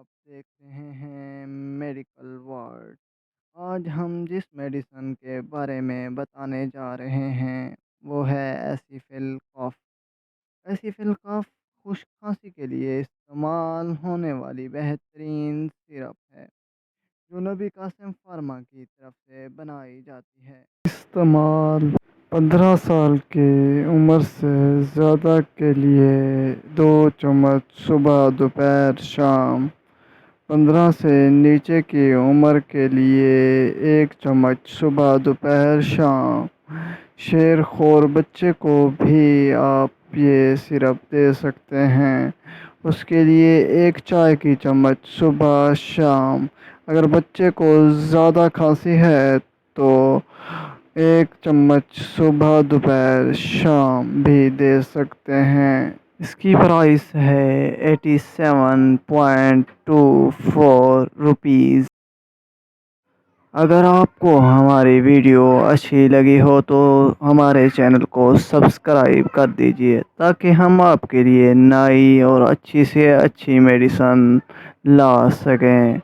देख रहे हैं मेडिकल वर्ड। आज हम जिस मेडिसिन के बारे में बताने जा रहे हैं वो है एसिफिल कफ। एसिफिल कफ खुश्क खांसी के लिए इस्तेमाल होने वाली बेहतरीन सिरप है जो नबी कासिम फार्मा की तरफ से बनाई जाती है। इस्तेमाल 15 साल की उम्र से ज़्यादा के लिए 2 चम्मच सुबह दोपहर शाम। 15 से नीचे की उम्र के लिए 1 चम्मच सुबह दोपहर शाम। शेरखोर बच्चे को भी आप ये सिरप दे सकते हैं, उसके लिए 1 चाय की चम्मच सुबह शाम। अगर बच्चे को ज़्यादा खांसी है तो 1 चम्मच सुबह दोपहर शाम भी दे सकते हैं। इसकी प्राइस है 87.24 रुपीज़। अगर आपको हमारी वीडियो अच्छी लगी हो तो हमारे चैनल को सब्सक्राइब कर दीजिए ताकि हम आपके लिए नई और अच्छी से अच्छी मेडिसिन ला सकें।